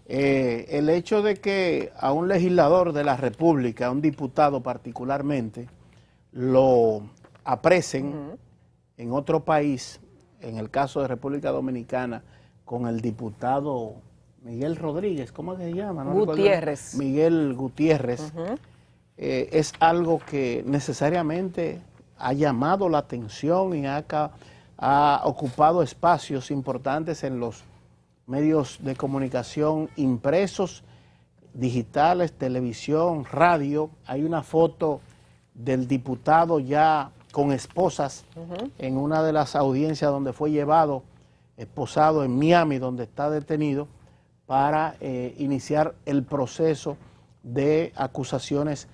El hecho de que a un legislador de la República, a un diputado particularmente, lo apresen en otro país, en el caso de República Dominicana, con el diputado Miguel Rodríguez, ¿cómo es que se llama? No Gutiérrez. Miguel Gutiérrez, es algo que necesariamente ha llamado la atención y ha ocupado espacios importantes en los medios de comunicación impresos, digitales, televisión, radio. Hay una foto del diputado ya con esposas en una de las audiencias donde fue llevado, esposado en Miami, donde está detenido, para iniciar el proceso de acusaciones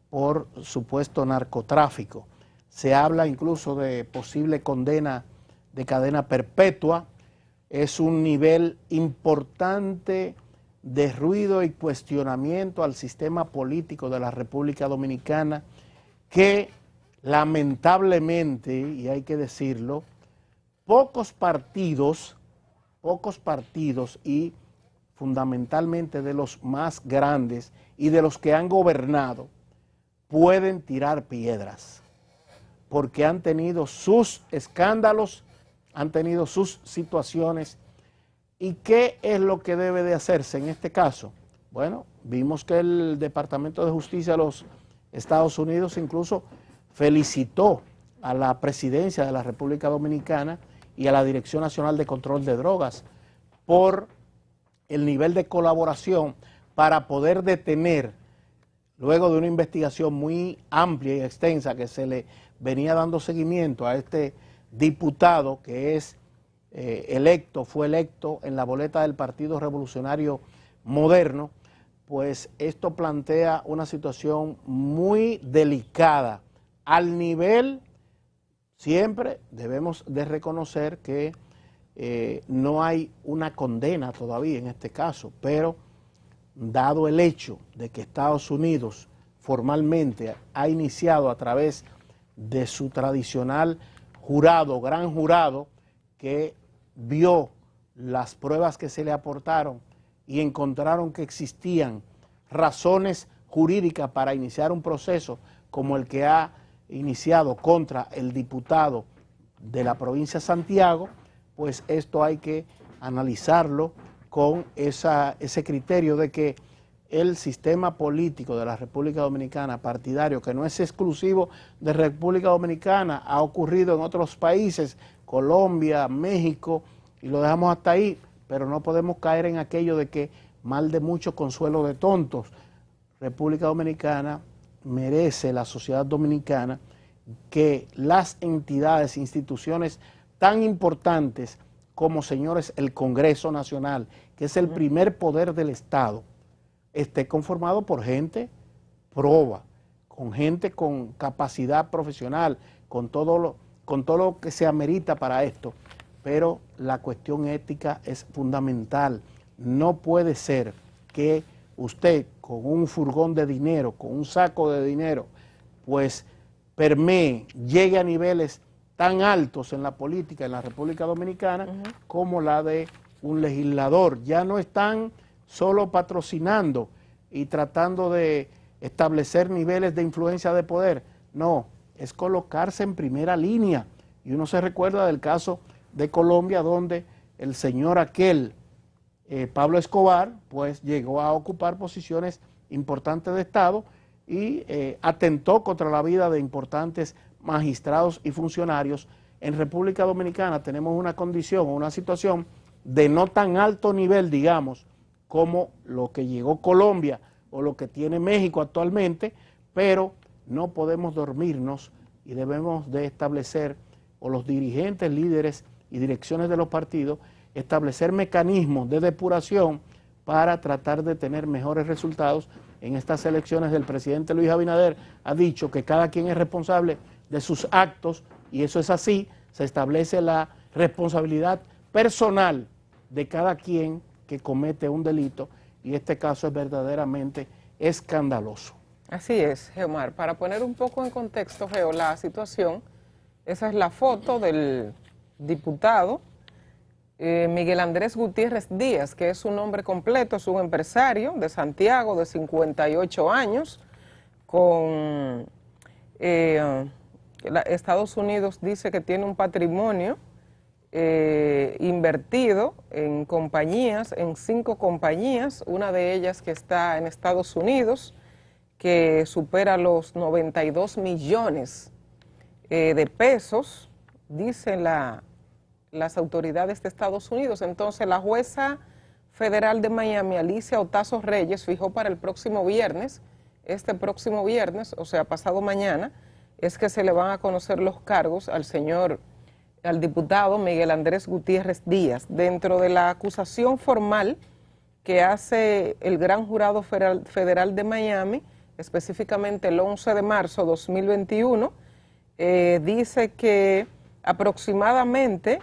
por supuesto narcotráfico. Se habla incluso de posible condena de cadena perpetua. Es un nivel importante de ruido y cuestionamiento al sistema político de la República Dominicana que lamentablemente, y hay que decirlo, pocos partidos y fundamentalmente de los más grandes y de los que han gobernado pueden tirar piedras, porque han tenido sus escándalos, han tenido sus situaciones. ¿Y qué es lo que debe de hacerse en este caso? Bueno, vimos que el Departamento de Justicia de los Estados Unidos incluso felicitó a la presidencia de la República Dominicana y a la Dirección Nacional de Control de Drogas por el nivel de colaboración para poder detener, luego de una investigación muy amplia y extensa que se le venía dando seguimiento a este diputado que es fue electo en la boleta del Partido Revolucionario Moderno, pues esto plantea una situación muy delicada. Al nivel, siempre debemos de reconocer que no hay una condena todavía en este caso, pero dado el hecho de que Estados Unidos formalmente ha iniciado a través de su tradicional jurado, gran jurado, que vio las pruebas que se le aportaron y encontraron que existían razones jurídicas para iniciar un proceso como el que ha iniciado contra el diputado de la provincia de Santiago, pues esto hay que analizarlo con ese criterio de que el sistema político de la República Dominicana, partidario, que no es exclusivo de República Dominicana, ha ocurrido en otros países, Colombia, México, y lo dejamos hasta ahí, pero no podemos caer en aquello de que mal de mucho consuelo de tontos. República Dominicana merece, la sociedad dominicana, que las entidades, instituciones tan importantes como, señores, el Congreso Nacional, que es el primer poder del Estado, esté conformado por gente proba, con gente con capacidad profesional, con todo lo que se amerita para esto. Pero la cuestión ética es fundamental. No puede ser que usted con un furgón de dinero, con un saco de dinero, pues permee, llegue a niveles tan altos en la política en la República Dominicana como la de un legislador. Ya no están solo patrocinando y tratando de establecer niveles de influencia de poder. No, es colocarse en primera línea. Y uno se recuerda del caso de Colombia, donde el señor aquel, Pablo Escobar, pues llegó a ocupar posiciones importantes de Estado y atentó contra la vida de importantes magistrados y funcionarios. En República Dominicana tenemos una condición o una situación de no tan alto nivel, digamos, como lo que llegó Colombia o lo que tiene México actualmente, pero no podemos dormirnos y debemos de establecer, o los dirigentes, líderes y direcciones de los partidos, establecer mecanismos de depuración para tratar de tener mejores resultados. En estas elecciones el presidente Luis Abinader ha dicho que cada quien es responsable de sus actos, y eso es así. Se establece la responsabilidad personal de cada quien que comete un delito, y este caso es verdaderamente escandaloso. Así es, Geomar. Para poner un poco en contexto, Geo, la situación, esa es la foto del diputado Miguel Andrés Gutiérrez Díaz, que es su nombre completo, es un empresario de Santiago de 58 años, con Estados Unidos dice que tiene un patrimonio invertido en compañías, en 5 compañías, una de ellas que está en Estados Unidos, que supera los 92 millones de pesos, dicen las autoridades de Estados Unidos. Entonces, la jueza federal de Miami, Alicia Otazo Reyes, fijó para el próximo viernes, este próximo viernes, o sea, pasado mañana, es que se le van a conocer los cargos al diputado Miguel Andrés Gutiérrez Díaz. Dentro de la acusación formal que hace el Gran Jurado Federal de Miami, específicamente el 11 de marzo de 2021, dice que aproximadamente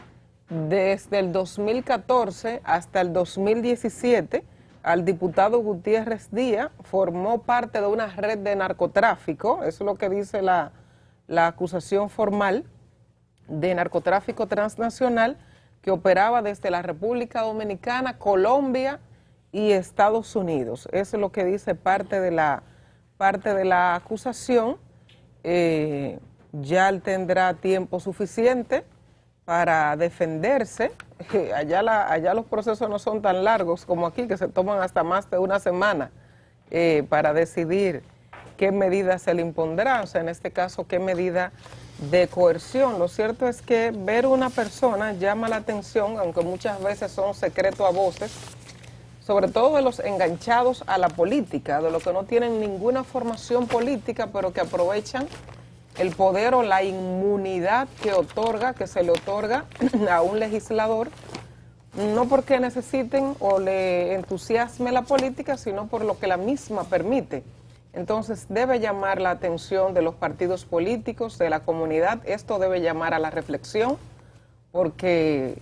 desde el 2014 hasta el 2017, al diputado Gutiérrez Díaz formó parte de una red de narcotráfico, eso es lo que dice la acusación formal, de narcotráfico transnacional que operaba desde la República Dominicana, Colombia y Estados Unidos. Eso es lo que dice parte de la acusación. Ya él tendrá tiempo suficiente para defenderse. Allá los procesos no son tan largos como aquí, que se toman hasta más de una semana para decidir qué medida se le impondrá, o sea, en este caso, qué medida de coerción. Lo cierto es que ver una persona llama la atención, aunque muchas veces son secretos a voces, sobre todo de los enganchados a la política, de los que no tienen ninguna formación política, pero que aprovechan el poder o la inmunidad que se le otorga a un legislador, no porque necesiten o le entusiasme la política, sino por lo que la misma permite. Entonces debe llamar la atención de los partidos políticos, de la comunidad. Esto debe llamar a la reflexión, porque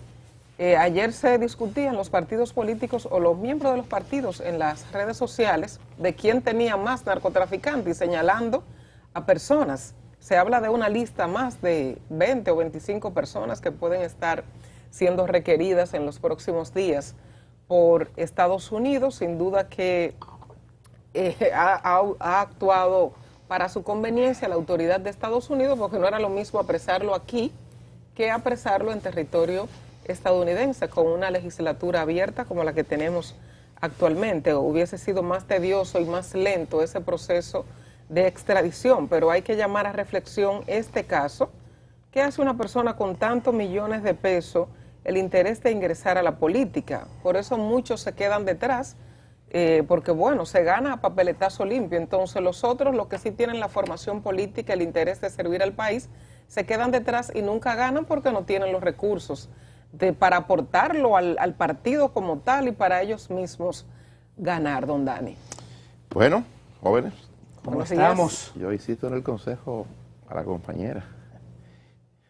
ayer se discutían los partidos políticos o los miembros de los partidos en las redes sociales de quién tenía más narcotraficantes, y señalando a personas. Se habla de una lista más de 20 o 25 personas que pueden estar siendo requeridas en los próximos días por Estados Unidos. Sin duda que ha actuado para su conveniencia la autoridad de Estados Unidos, porque no era lo mismo apresarlo aquí que apresarlo en territorio estadounidense con una legislatura abierta como la que tenemos actualmente. Hubiese sido más tedioso y más lento ese proceso de extradición, pero hay que llamar a reflexión este caso. ¿Qué hace una persona con tantos millones de pesos el interés de ingresar a la política? Por eso muchos se quedan detrás, porque bueno, se gana a papeletazo limpio. Entonces los otros, los que sí tienen la formación política, el interés de servir al país, se quedan detrás y nunca ganan porque no tienen los recursos para aportarlo al partido como tal y para ellos mismos ganar, don Dani. Bueno, jóvenes, ¿cómo estamos? Yo insisto en el consejo a la compañera.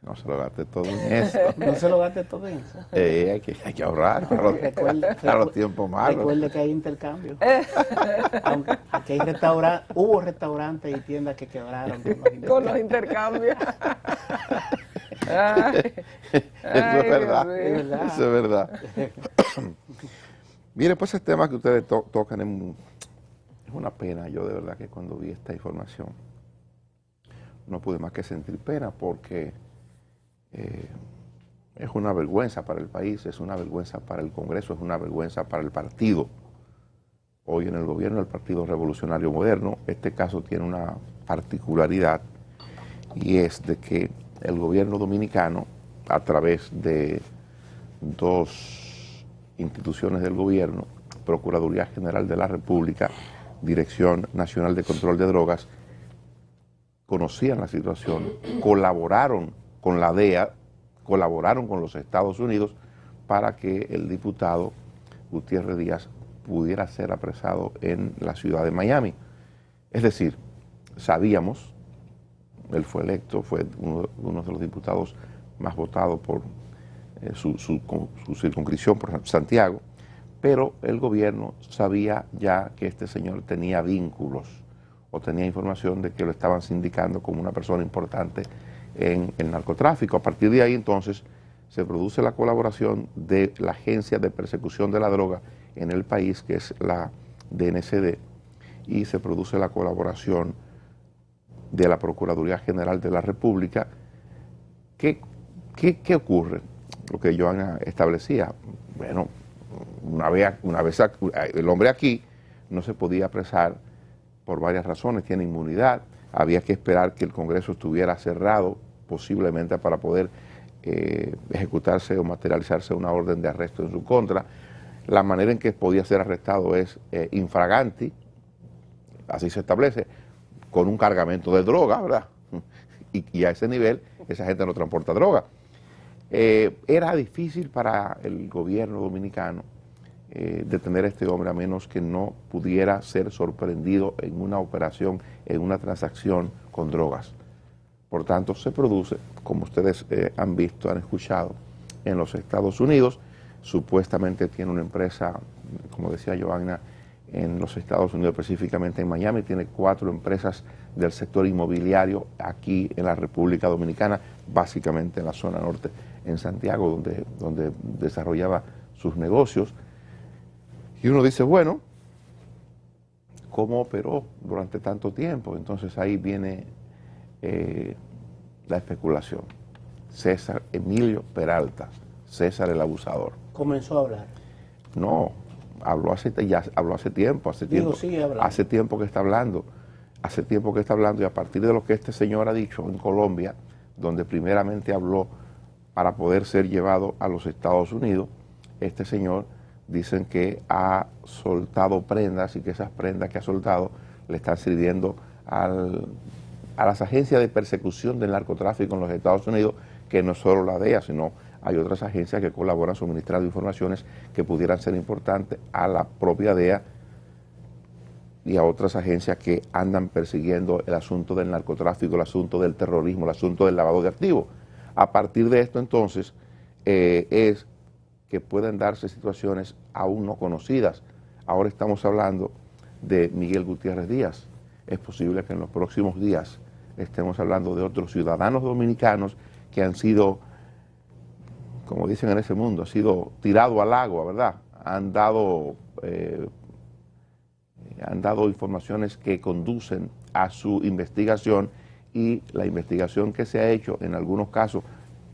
No se lo gaste todo en eso. No se lo gaste todo en eso. Hay que ahorrar para los tiempos malos. Recuerde que hay intercambio. Aunque aquí hay hubo restaurantes y tiendas que quebraron con los intercambios. Eso es verdad. Eso es verdad. Mire, pues ese tema que ustedes tocan es una pena. Yo de verdad que cuando vi esta información no pude más que sentir pena, porque es una vergüenza para el país, es una vergüenza para el Congreso, es una vergüenza para el partido. Hoy en el gobierno del Partido Revolucionario Moderno, este caso tiene una particularidad, y es de que el gobierno dominicano, a través de 2 instituciones del gobierno, Procuraduría General de la República, Dirección Nacional de Control de Drogas, conocían la situación, colaboraron con la DEA, colaboraron con los Estados Unidos para que el diputado Gutiérrez Díaz pudiera ser apresado en la ciudad de Miami. Es decir, sabíamos, él fue electo, fue uno de los diputados más votados por su circunscripción, por Santiago, pero el gobierno sabía ya que este señor tenía vínculos o tenía información de que lo estaban sindicando como una persona importante en el narcotráfico. A partir de ahí, entonces, se produce la colaboración de la Agencia de Persecución de la Droga en el país, que es la DNCD, y se produce la colaboración de la Procuraduría General de la República. ¿Qué ocurre? Lo que Johanna establecía, bueno, una vez el hombre aquí no se podía apresar por varias razones, tiene inmunidad, había que esperar que el Congreso estuviera cerrado posiblemente para poder ejecutarse o materializarse una orden de arresto en su contra. La manera en que podía ser arrestado es infraganti, así se establece, con un cargamento de droga, ¿verdad? Y a ese nivel esa gente no transporta droga. Era difícil para el gobierno dominicano detener a este hombre a menos que no pudiera ser sorprendido en una operación, en una transacción con drogas. Por tanto, se produce, como ustedes han visto, han escuchado, en los Estados Unidos. Supuestamente tiene una empresa, como decía Johanna, en los Estados Unidos, específicamente en Miami, tiene 4 empresas del sector inmobiliario aquí en la República Dominicana, básicamente en la zona norte, en Santiago, donde desarrollaba sus negocios. Y uno dice, bueno, ¿cómo operó durante tanto tiempo? Entonces ahí viene la especulación. César Emilio Peralta, César el abusador. Comenzó a hablar. No, habló hace tiempo, hace tiempo que está hablando, y a partir de lo que este señor ha dicho en Colombia, donde primeramente habló para poder ser llevado a los Estados Unidos, este señor dicen que ha soltado prendas y que esas prendas que ha soltado le están sirviendo a las agencias de persecución del narcotráfico en los Estados Unidos, que no solo la DEA, sino hay otras agencias que colaboran suministrando informaciones que pudieran ser importantes a la propia DEA y a otras agencias que andan persiguiendo el asunto del narcotráfico, el asunto del terrorismo, el asunto del lavado de activos. A partir de esto, entonces, es que pueden darse situaciones aún no conocidas. Ahora estamos hablando de Miguel Gutiérrez Díaz. Es posible que en los próximos días estemos hablando de otros ciudadanos dominicanos que han sido, como dicen en ese mundo, han sido tirados al agua, ¿verdad? Han dado informaciones que conducen a su investigación, y la investigación que se ha hecho, en algunos casos,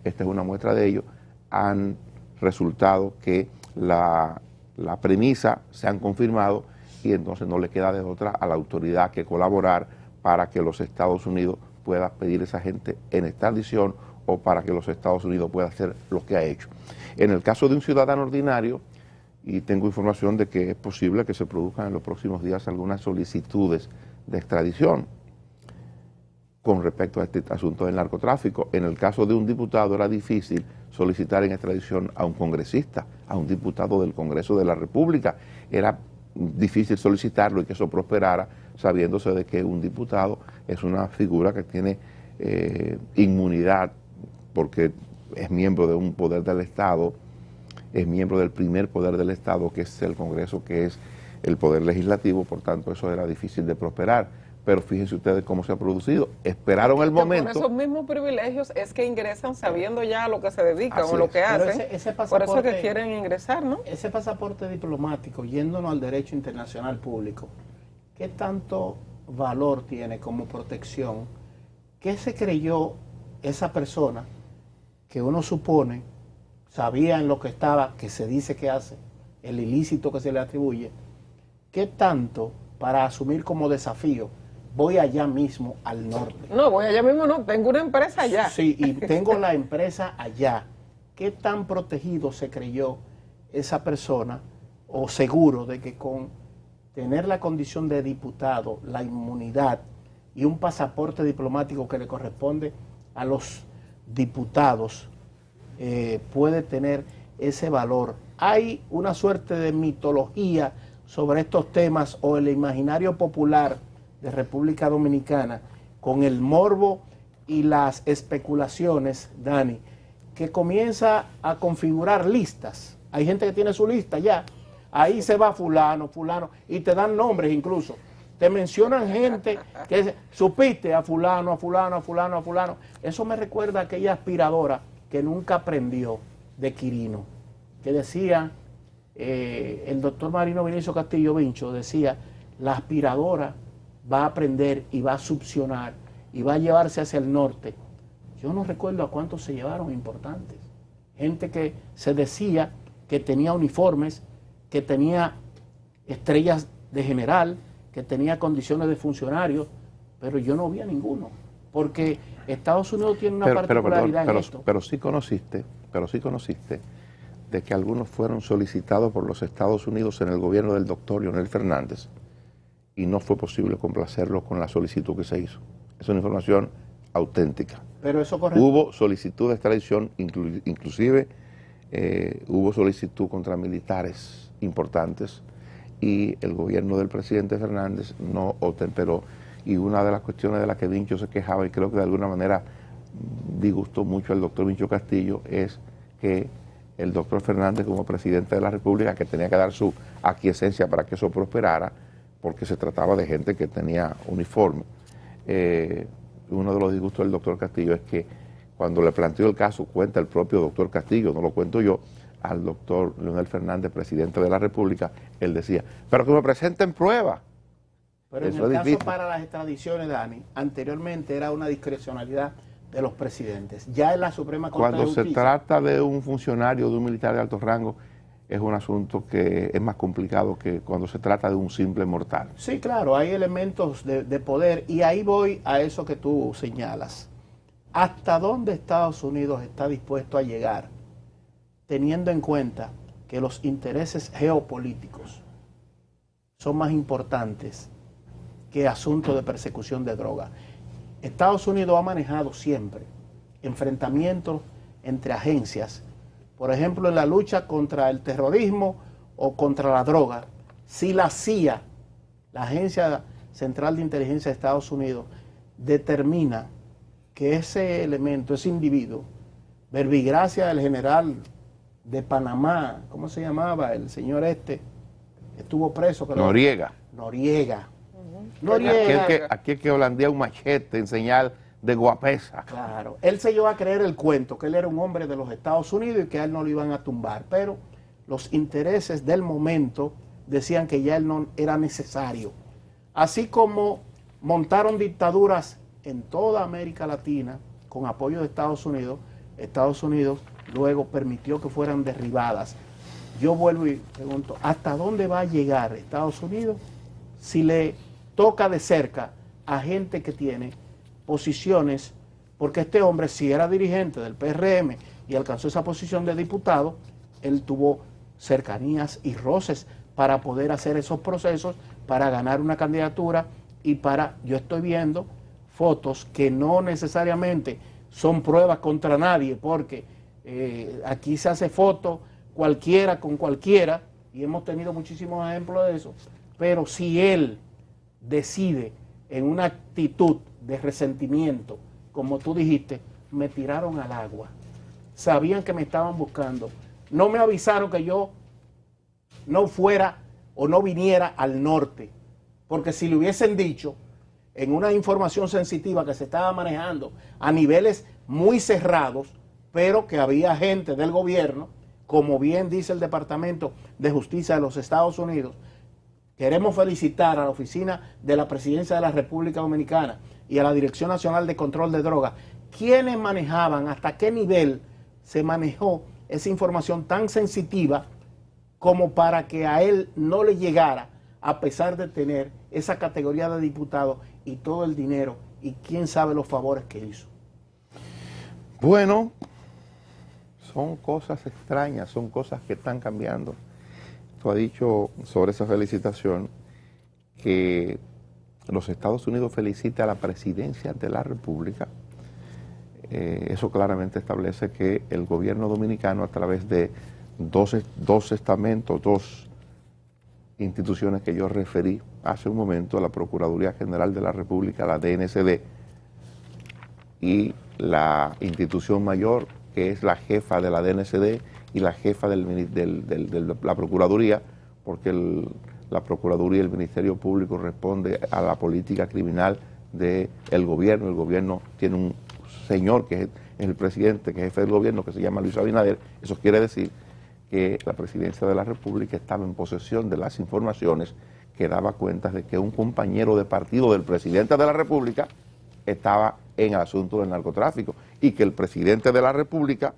esta es una muestra de ello, han resultado que la premisa se han confirmado, y entonces no le queda de otra a la autoridad que colaborar para que los Estados Unidos pueda pedir a esa gente en extradición, o para que los Estados Unidos pueda hacer lo que ha hecho. En el caso de un ciudadano ordinario, y tengo información de que es posible que se produzcan en los próximos días algunas solicitudes de extradición con respecto a este asunto del narcotráfico. En el caso de un diputado era difícil solicitar en extradición a un congresista, a un diputado del Congreso de la República. Era difícil solicitarlo y que eso prosperara, sabiéndose de que un diputado es una figura que tiene inmunidad, porque es miembro de un poder del Estado, es miembro del primer poder del Estado, que es el Congreso, que es el poder legislativo. Por tanto, eso era difícil de prosperar. Pero fíjense ustedes cómo se ha producido. Esperaron el momento. Por esos mismos privilegios es que ingresan sabiendo ya a lo que se dedican o lo que Pero hacen. Por eso es que quieren ingresar, ¿no? Ese pasaporte diplomático, yéndonos al derecho internacional público, ¿qué tanto valor tiene como protección? ¿Qué se creyó esa persona que uno supone sabía en lo que estaba, que se dice que hace, el ilícito que se le atribuye? ¿Qué tanto para asumir como desafío? Voy allá mismo al norte. No, voy allá mismo no, tengo una empresa allá. Sí, y tengo la empresa allá. ¿Qué tan protegido se creyó esa persona, o seguro de que con tener la condición de diputado, la inmunidad y un pasaporte diplomático que le corresponde a los diputados, puede tener ese valor? Hay una suerte de mitología sobre estos temas, o el imaginario popular de República Dominicana, con el morbo y las especulaciones, Dani, que comienza a configurar listas. Hay gente que tiene su lista ya, ahí se va fulano, fulano, y te dan nombres incluso. Te mencionan gente que supiste a fulano, a fulano, a fulano, a fulano. Eso me recuerda a aquella aspiradora que nunca aprendió de Quirino, que decía, el doctor Marino Vinicio Castillo Vincho decía, la aspiradora va a aprender y va a succionar y va a llevarse hacia el norte. Yo no recuerdo a cuántos se llevaron importantes. Gente que se decía que tenía uniformes, que tenía estrellas de general, que tenía condiciones de funcionario, pero yo no vi a ninguno, porque Estados Unidos tiene una particularidad en esto. Pero sí conociste de que algunos fueron solicitados por los Estados Unidos en el gobierno del doctor Leonel Fernández y no fue posible complacerlos con la solicitud que se hizo. Es una información auténtica. Pero eso correcto. Hubo solicitud de extradición, inclusive hubo solicitud contra militares importantes y el gobierno del presidente Fernández no obtemperó. Y una de las cuestiones de las que Vincho se quejaba, y creo que de alguna manera disgustó mucho al doctor Vincho Castillo, es que el doctor Fernández, como presidente de la República, que tenía que dar su aquiescencia para que eso prosperara, porque se trataba de gente que tenía uniforme. Uno de los disgustos del doctor Castillo es que cuando le planteó el caso, cuenta el propio doctor Castillo, no lo cuento yo, al doctor Leonel Fernández, presidente de la República, él decía, pero que me presenten pruebas. Pero en el caso para las extradiciones, Dani, anteriormente era una discrecionalidad de los presidentes. Ya en la Suprema Corte de Justicia, cuando se trata de un funcionario, de un militar de alto rango, es un asunto que es más complicado que cuando se trata de un simple mortal. Sí, claro, hay elementos de poder y ahí voy a eso que tú señalas. ¿Hasta dónde Estados Unidos está dispuesto a llegar teniendo en cuenta que los intereses geopolíticos son más importantes que asuntos de persecución de droga? Estados Unidos ha manejado siempre enfrentamientos entre agencias. Por ejemplo, en la lucha contra el terrorismo o contra la droga, si la CIA, la Agencia Central de Inteligencia de Estados Unidos, determina que ese elemento, ese individuo, verbigracia del general de Panamá, ¿cómo se llamaba? El señor estuvo preso. Noriega. Noriega. Aquí es que holandía un machete en señal de guapesa. Claro, él se llevó a creer el cuento, que él era un hombre de los Estados Unidos y que a él no lo iban a tumbar, pero los intereses del momento decían que ya él no era necesario. Así como montaron dictaduras en toda América Latina con apoyo de Estados Unidos luego permitió que fueran derribadas. Yo vuelvo y pregunto, ¿hasta dónde va a llegar Estados Unidos si le toca de cerca a gente que tiene posiciones? Porque este hombre, si era dirigente del PRM y alcanzó esa posición de diputado, él tuvo cercanías y roces para poder hacer esos procesos, para ganar una candidatura y para, yo estoy viendo fotos que no necesariamente son pruebas contra nadie, porque aquí se hace foto cualquiera con cualquiera y hemos tenido muchísimos ejemplos de eso, pero si él decide en una actitud de resentimiento, como tú dijiste, me tiraron al agua, sabían que me estaban buscando, no me avisaron que yo no fuera o no viniera al norte, porque si le hubiesen dicho en una información sensitiva que se estaba manejando a niveles muy cerrados, pero que había gente del gobierno, como bien dice el Departamento de Justicia de los Estados Unidos, queremos felicitar a la Oficina de la Presidencia de la República Dominicana y a la Dirección Nacional de Control de Drogas, quienes manejaban, hasta qué nivel se manejó esa información tan sensitiva como para que a él no le llegara, a pesar de tener esa categoría de diputado y todo el dinero y quién sabe los favores que hizo. Bueno, son cosas extrañas, son cosas que están cambiando. Tú has dicho sobre esa felicitación que los Estados Unidos felicita a la presidencia de la República. Eso claramente establece que el gobierno dominicano, a través de dos estamentos, dos instituciones que yo referí hace un momento, la Procuraduría General de la República, la DNCD, y la institución mayor, que es la jefa de la DNCD y la jefa de la Procuraduría, porque la Procuraduría y el Ministerio Público responde a la política criminal del gobierno. El gobierno tiene señor que es el presidente, que es jefe del gobierno, que se llama Luis Abinader, eso quiere decir que la presidencia de la República estaba en posesión de las informaciones que daba cuenta de que un compañero de partido del presidente de la República estaba en el asunto del narcotráfico y que el presidente de la República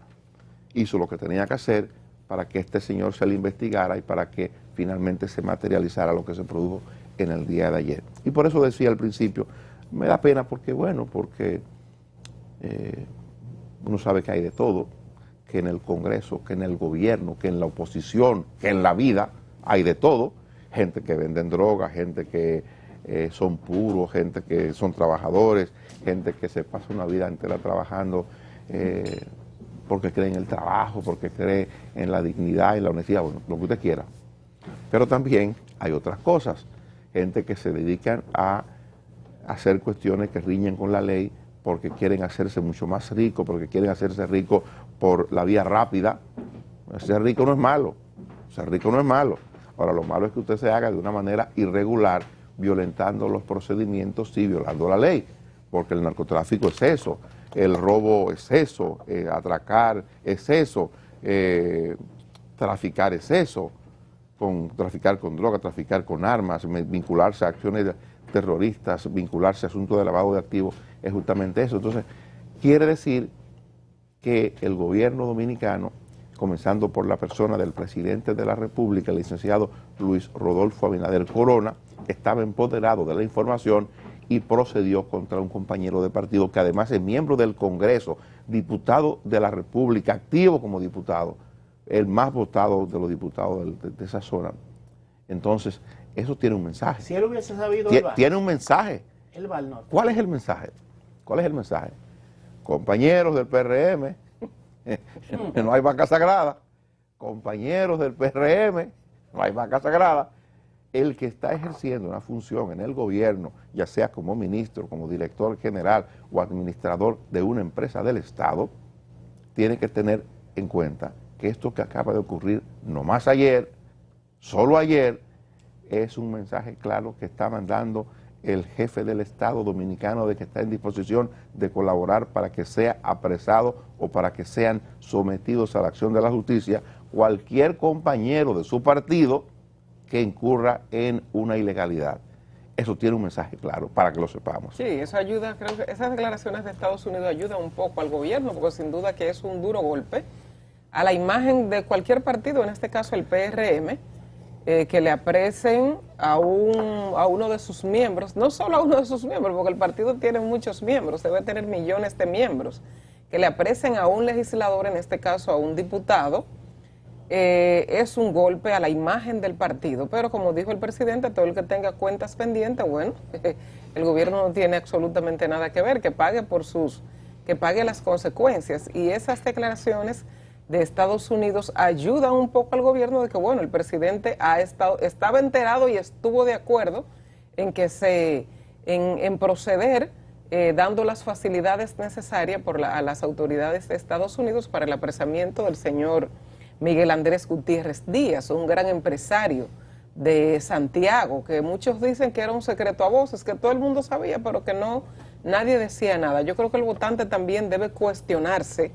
hizo lo que tenía que hacer para que este señor se le investigara y para que finalmente se materializara lo que se produjo en el día de ayer. Y por eso decía al principio, me da pena porque, bueno, porque uno sabe que hay de todo, que en el Congreso, que en el gobierno, que en la oposición, que en la vida hay de todo, gente que venden drogas, gente que son puros, gente que son trabajadores, gente que se pasa una vida entera trabajando porque cree en el trabajo, porque cree en la dignidad, en la honestidad, bueno, lo que usted quiera. Pero también hay otras cosas, gente que se dedican a hacer cuestiones que riñen con la ley porque quieren hacerse mucho más ricos, porque quieren hacerse ricos por la vía rápida. Ser rico no es malo, ser rico no es malo. Ahora, lo malo es que usted se haga de una manera irregular, violentando los procedimientos y violando la ley, porque el narcotráfico es eso, el robo es eso, atracar es eso, traficar es eso, traficar con droga, traficar con armas, vincularse a acciones terroristas, vincularse a asuntos de lavado de activos, es justamente eso. Entonces, quiere decir que el gobierno dominicano, comenzando por la persona del presidente de la República, el licenciado Luis Rodolfo Abinader Corona, estaba empoderado de la información y procedió contra un compañero de partido que además es miembro del Congreso, diputado de la República, activo como diputado, el más votado de los diputados de esa zona. Entonces, eso tiene un mensaje. Si él hubiese sabido, tiene un mensaje. Él va al norte. ¿Cuál es el mensaje? ¿Cuál es el mensaje? Compañeros del PRM, no hay vaca sagrada. Compañeros del PRM, no hay vaca sagrada. El que está ejerciendo una función en el gobierno, ya sea como ministro, como director general o administrador de una empresa del Estado, tiene que tener en cuenta que esto que acaba de ocurrir, no más ayer, solo ayer, es un mensaje claro que está mandando el jefe del Estado dominicano de que está en disposición de colaborar para que sea apresado o para que sean sometidos a la acción de la justicia cualquier compañero de su partido que incurra en una ilegalidad. Eso tiene un mensaje claro para que lo sepamos. Sí, eso ayuda, creo que esas declaraciones de Estados Unidos ayudan un poco al gobierno, porque sin duda que es un duro golpe a la imagen de cualquier partido, en este caso el PRM, que le apresen a uno de sus miembros, no solo a uno de sus miembros, porque el partido tiene muchos miembros, debe tener millones de miembros, que le apresen a un legislador, en este caso a un diputado, es un golpe a la imagen del partido. Pero como dijo el presidente, todo el que tenga cuentas pendientes, bueno, el gobierno no tiene absolutamente nada que ver, que pague las consecuencias. Y esas declaraciones de Estados Unidos ayudan un poco al gobierno de que, bueno, el presidente estaba enterado y estuvo de acuerdo en que en proceder dando las facilidades necesarias a las autoridades de Estados Unidos para el apresamiento del señor Miguel Andrés Gutiérrez Díaz, un gran empresario de Santiago, que muchos dicen que era un secreto a voces, que todo el mundo sabía, pero que nadie decía nada. Yo creo que el votante también debe cuestionarse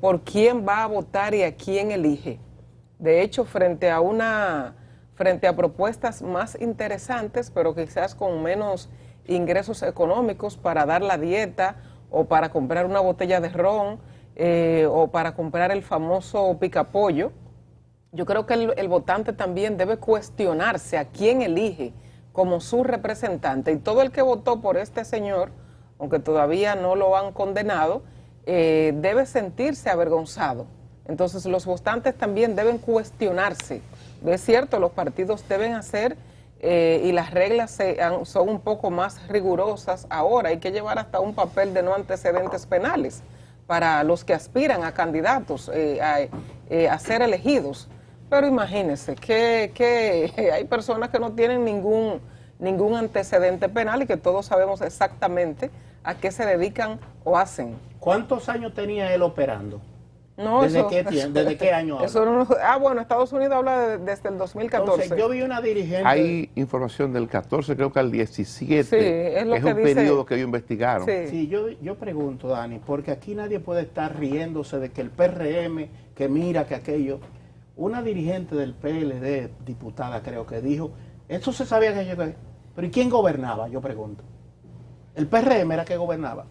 por quién va a votar y a quién elige. De hecho, frente a propuestas más interesantes, pero quizás con menos ingresos económicos para dar la dieta o para comprar una botella de ron o para comprar el famoso picapollo, yo creo que el votante también debe cuestionarse a quién elige como su representante. Y todo el que votó por este señor, aunque todavía no lo han condenado, debe sentirse avergonzado. Entonces los votantes también deben cuestionarse. Es cierto, los partidos deben hacer y las reglas son un poco más rigurosas ahora. Hay que llevar hasta un papel de no antecedentes penales para los que aspiran a candidatos a ser elegidos. Pero imagínense que hay personas que no tienen ningún antecedente penal y que todos sabemos exactamente a qué se dedican o hacen. ¿Cuántos años tenía él operando? No, ¿Desde qué año habla? Eso no, bueno, Estados Unidos habla desde el 2014. Entonces, yo vi una dirigente... Hay información del 14, creo que al 17. Sí, es lo que un dice, periodo que ellos investigaron. Sí, yo pregunto, Dani, porque aquí nadie puede estar riéndose de que el PRM, que mira, que aquello... Una dirigente del PLD, diputada creo que dijo, eso se sabía que yo... Pero ¿y quién gobernaba? Yo pregunto. El PRM era que gobernaba.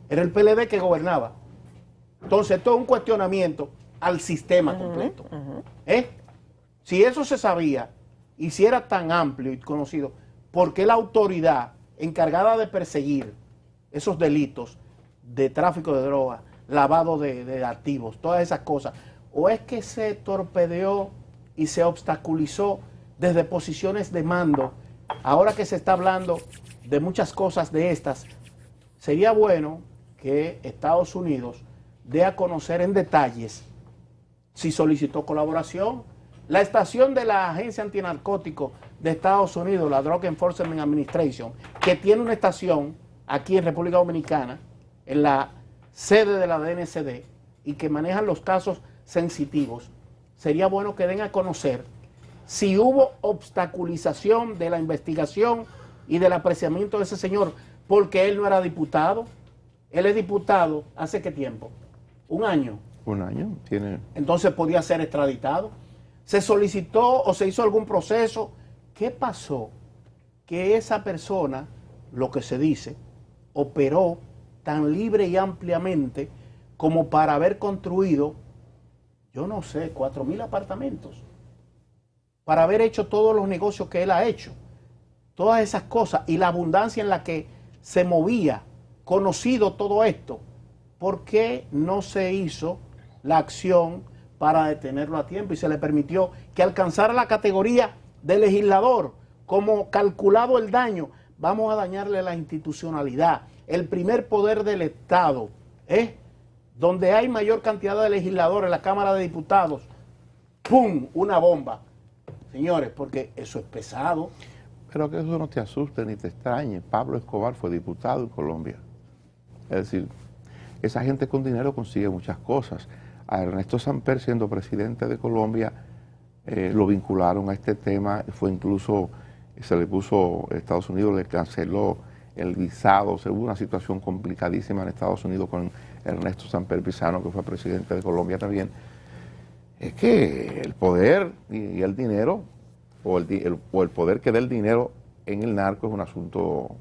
Era el PLD que gobernaba. Entonces, esto es un cuestionamiento al sistema completo. Si eso se sabía y si era tan amplio y conocido, ¿por qué la autoridad encargada de perseguir esos delitos de tráfico de drogas, lavado de activos, todas esas cosas, o es que se torpedeó y se obstaculizó desde posiciones de mando? Ahora que se está hablando de muchas cosas de estas, sería bueno que Estados Unidos dé a conocer en detalles si solicitó colaboración. La estación de la Agencia Antinarcótico de Estados Unidos, la Drug Enforcement Administration, que tiene una estación aquí en República Dominicana, en la sede de la DNCD, y que manejan los casos sensitivos, sería bueno que den a conocer si hubo obstaculización de la investigación y del apreciamiento de ese señor, porque él no era diputado. Él es diputado ¿hace qué tiempo? ¿Un año? Un año tiene. Entonces podía ser extraditado. ¿Se solicitó o se hizo algún proceso? ¿Qué pasó? Que esa persona, lo que se dice, operó tan libre y ampliamente como para haber construido, yo no sé, 4.000 apartamentos, para haber hecho todos los negocios que él ha hecho, todas esas cosas y la abundancia en la que se movía, conocido todo esto. ¿Por qué no se hizo la acción para detenerlo a tiempo y se le permitió que alcanzara la categoría de legislador? Como calculado el daño, vamos a dañarle la institucionalidad, el primer poder del Estado, donde hay mayor cantidad de legisladores, la Cámara de Diputados, ¡pum!, una bomba. Señores, porque eso es pesado. Pero que eso no te asuste ni te extrañe. Pablo Escobar fue diputado en Colombia. Es decir, esa gente con dinero consigue muchas cosas. A Ernesto Samper, siendo presidente de Colombia, lo vincularon a este tema. Fue incluso, se le puso, Estados Unidos le canceló el visado. Se hubo una situación complicadísima en Estados Unidos con Ernesto Samper Pizano, que fue presidente de Colombia también. Es que el poder y el dinero, o el poder que dé el dinero en el narco es un asunto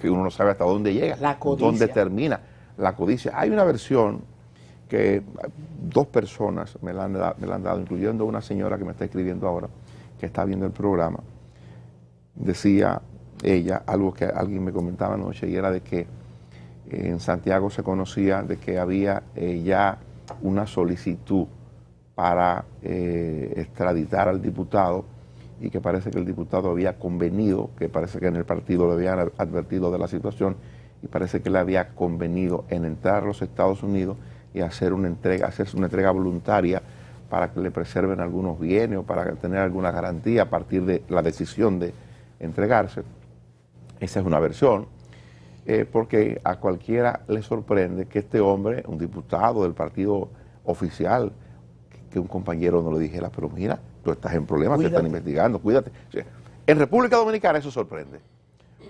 que uno no sabe hasta dónde llega, dónde termina. La codicia. Hay una versión que dos personas me la han dado, incluyendo una señora que me está escribiendo ahora, que está viendo el programa. Decía ella algo que alguien me comentaba anoche, y era de que en Santiago se conocía de que había ya una solicitud para extraditar al diputado, y que parece que el diputado había convenido, que parece que en el partido le habían advertido de la situación, y parece que le había convenido en entrar a los Estados Unidos y hacerse una entrega voluntaria para que le preserven algunos bienes o para tener alguna garantía a partir de la decisión de entregarse. Esa es una versión, porque a cualquiera le sorprende que este hombre, un diputado del partido oficial, que un compañero no le dijera, pero mira, tú estás en problemas, te están investigando, cuídate. O sea, en República Dominicana eso sorprende.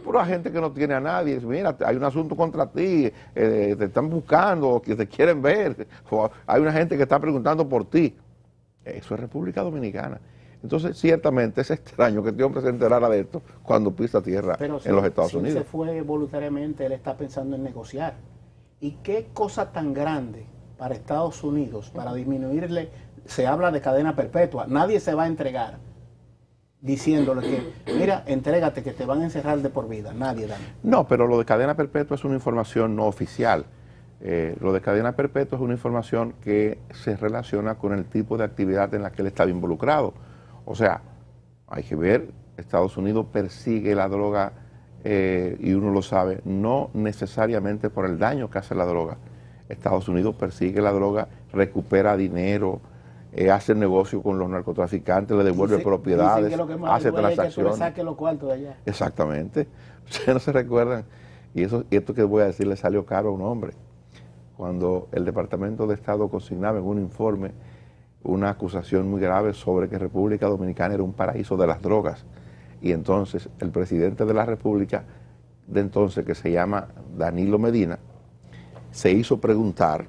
Pero hay gente que no tiene a nadie, dice, mira, hay un asunto contra ti, te están buscando, que te quieren ver, o hay una gente que está preguntando por ti. Eso es República Dominicana. Entonces, ciertamente es extraño que este hombre se enterara de esto cuando pisa tierra en los Estados Unidos. Se fue voluntariamente, él está pensando en negociar. ¿Y qué cosa tan grande para Estados Unidos, para disminuirle? Se habla de cadena perpetua, nadie se va a entregar diciéndole que, mira, entrégate que te van a encerrar de por vida, nadie, Dani. No, pero lo de cadena perpetua es una información no oficial. Lo de cadena perpetua es una información que se relaciona con el tipo de actividad en la que él estaba involucrado. O sea, hay que ver, Estados Unidos persigue la droga, y uno lo sabe, no necesariamente por el daño que hace la droga. Estados Unidos persigue la droga, recupera dinero, hace negocio con los narcotraficantes, le devuelve propiedades, hace transacciones. Que tú le saques los cuartos de allá. Exactamente. Ustedes no se recuerdan. Y esto que voy a decir le salió caro a un hombre. cuando el Departamento de Estado consignaba en un informe una acusación muy grave sobre que República Dominicana era un paraíso de las drogas. Y entonces el presidente de la República de entonces, que se llama Danilo Medina, se hizo preguntar,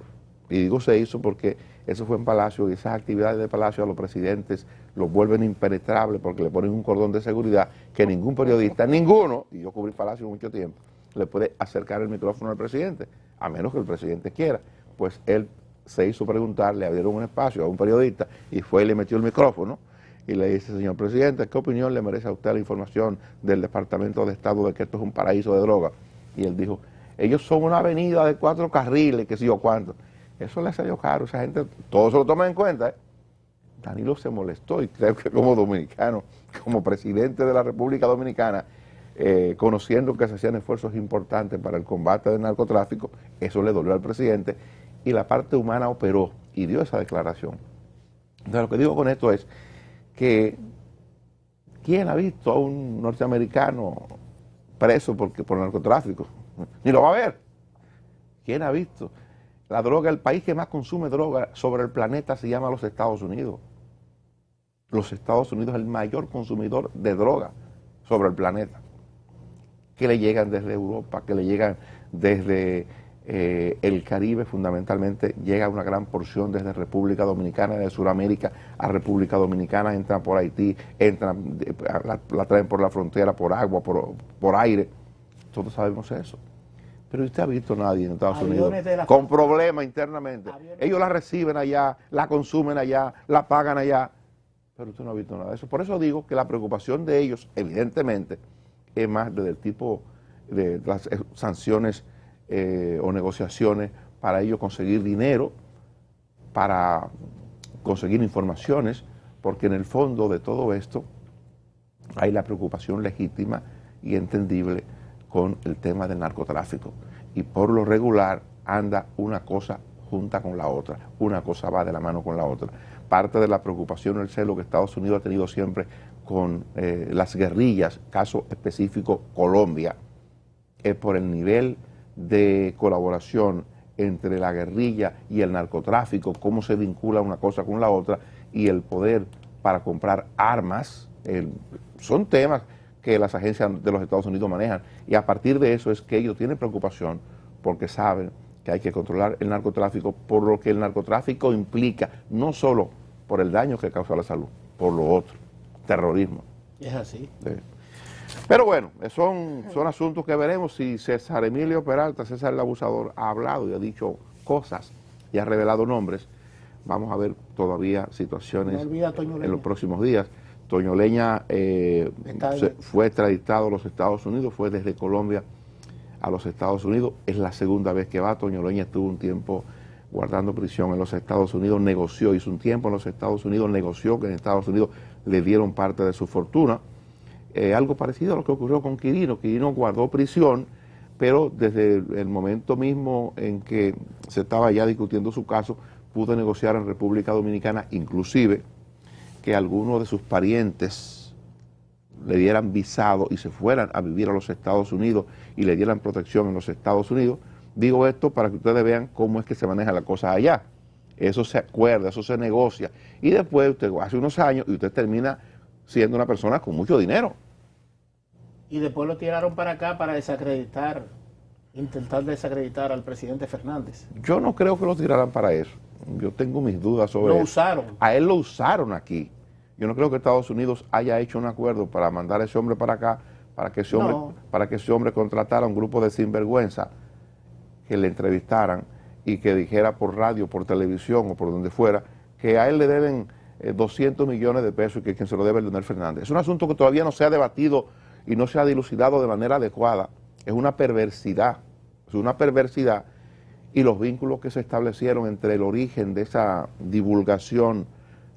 y digo se hizo porque eso fue en Palacio, y esas actividades de Palacio a los presidentes los vuelven impenetrables porque le ponen un cordón de seguridad que ningún periodista, ninguno, y yo cubrí Palacio mucho tiempo, le puede acercar el micrófono al presidente, a menos que el presidente quiera. Pues él se hizo preguntar, le abrieron un espacio a un periodista y fue y le metió el micrófono y le dice: señor presidente, ¿qué opinión le merece a usted la información del Departamento de Estado de que esto es un paraíso de droga? Y él dijo: ellos son una avenida de 4 carriles, que sé yo cuánto. Eso le salió caro, esa gente, todo se lo toma en cuenta, ¿eh? Danilo se molestó y creo que como dominicano, como presidente de la República Dominicana, conociendo que se hacían esfuerzos importantes para el combate del narcotráfico, eso le dolió al presidente y la parte humana operó y dio esa declaración. Entonces, lo que digo con esto es que ¿quién ha visto a un norteamericano preso por narcotráfico? Ni lo va a ver. ¿Quién ha visto? La droga, el país que más consume droga sobre el planeta se llama los Estados Unidos. Los Estados Unidos es el mayor consumidor de droga sobre el planeta. Que le llegan desde Europa, que le llegan desde el Caribe, fundamentalmente llega una gran porción desde República Dominicana, de Sudamérica a República Dominicana, entran por Haití, la traen por la frontera, por agua, por aire. Todos sabemos eso. Pero usted ha visto a nadie en Estados Unidos con problemas internamente. Ellos la reciben allá, la consumen allá, la pagan allá. Pero usted no ha visto nada de eso. Por eso digo que la preocupación de ellos, evidentemente, es más del tipo de las sanciones o negociaciones para ellos conseguir dinero, para conseguir informaciones, porque en el fondo de todo esto hay la preocupación legítima y entendible con el tema del narcotráfico. Y por lo regular anda una cosa junta con la otra, una cosa va de la mano con la otra. Parte de la preocupación o el celo que Estados Unidos ha tenido siempre con las guerrillas, caso específico Colombia, es por el nivel de colaboración entre la guerrilla y el narcotráfico, cómo se vincula una cosa con la otra, y el poder para comprar armas, son temas que las agencias de los Estados Unidos manejan, y a partir de eso es que ellos tienen preocupación porque saben que hay que controlar el narcotráfico, por lo que el narcotráfico implica, no solo por el daño que causa a la salud, por lo otro, terrorismo. Es así. Sí. Pero bueno, son asuntos que veremos. Si César Emilio Peralta, César el Abusador, ha hablado y ha dicho cosas y ha revelado nombres, vamos a ver todavía situaciones en los próximos días. Toño Leña fue extraditado a los Estados Unidos, fue desde Colombia a los Estados Unidos. Es la segunda vez que va. Toño Leña estuvo un tiempo guardando prisión en los Estados Unidos, negoció, hizo un tiempo en los Estados Unidos, negoció que en Estados Unidos le dieron parte de su fortuna. Algo parecido a lo que ocurrió con Quirino. Quirino guardó prisión, pero desde el momento mismo en que se estaba ya discutiendo su caso, pudo negociar en República Dominicana, inclusive que algunos de sus parientes le dieran visado y se fueran a vivir a los Estados Unidos y le dieran protección en los Estados Unidos. Digo esto para que ustedes vean cómo es que se maneja la cosa allá. Eso se acuerda, eso se negocia. Y después usted hace unos años y usted termina siendo una persona con mucho dinero. Y después lo tiraron para acá para desacreditar, intentar desacreditar al presidente Fernández. Yo no creo que lo tiraran para eso. Yo tengo mis dudas sobre eso. Lo usaron. A él lo usaron aquí. Yo no creo que Estados Unidos haya hecho un acuerdo para mandar a ese hombre para acá, para que ese hombre contratara a un grupo de sinvergüenza que le entrevistaran y que dijera por radio, por televisión o por donde fuera, que a él le deben 200 millones de pesos y que quien se lo debe es Leonel Fernández. Es un asunto que todavía no se ha debatido y no se ha dilucidado de manera adecuada. Es una perversidad, y los vínculos que se establecieron entre el origen de esa divulgación,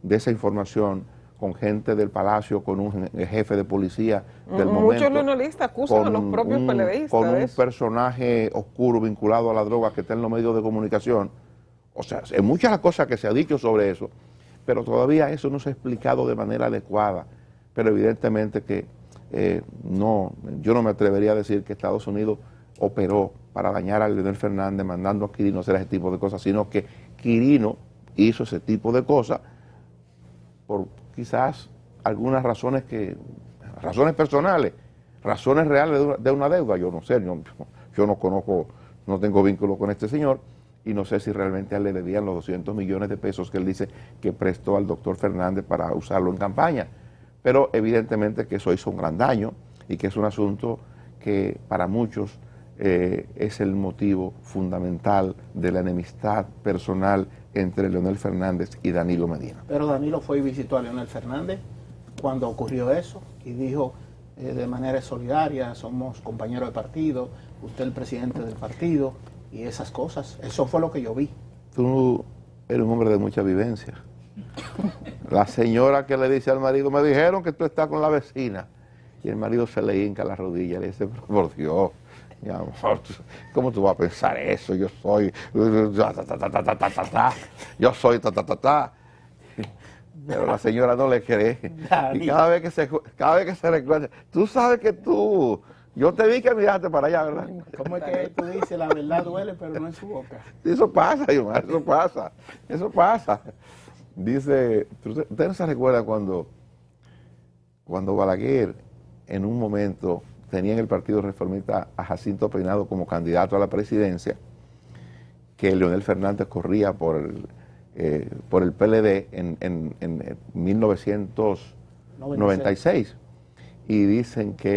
de esa información, con gente del Palacio, con un jefe de policía del momento. Muchos leonelistas acusan a los propios PLDistas. Con un personaje oscuro vinculado a la droga que está en los medios de comunicación. O sea, hay muchas cosas que se ha dicho sobre eso, pero todavía eso no se ha explicado de manera adecuada. Pero evidentemente que yo no me atrevería a decir que Estados Unidos operó para dañar a Leonel Fernández, mandando a Quirino a hacer ese tipo de cosas, sino que Quirino hizo ese tipo de cosas por quizás algunas razones personales, razones reales de una deuda. Yo no sé, yo no conozco, no tengo vínculo con este señor y no sé si realmente a él le debían los 200 millones de pesos que él dice que prestó al doctor Fernández para usarlo en campaña. Pero evidentemente que eso hizo un gran daño y que es un asunto que para muchos es el motivo fundamental de la enemistad personal entre Leonel Fernández y Danilo Medina. Pero Danilo fue y visitó a Leonel Fernández cuando ocurrió eso y dijo de manera solidaria, somos compañeros de partido, usted el presidente del partido y esas cosas. Eso fue lo que yo vi. Tú eres un hombre de mucha vivencia. La señora que le dice al marido, me dijeron que tú estás con la vecina. Y el marido se le hinca la rodilla y le dice, por Dios, mi amor, ¿cómo tú vas a pensar eso? Yo soy, yo soy Pero la señora no le cree. Y cada vez que se recuerda, tú sabes que yo te vi que miraste para allá, ¿verdad? ¿Cómo es que tú dices la verdad duele, pero no en su boca? Eso pasa, eso pasa. Dice, ¿usted no se recuerda cuando Balaguer en un momento tenía en el Partido Reformista a Jacinto Peinado como candidato a la presidencia, que Leonel Fernández corría por el PLD en 1996? Y dicen que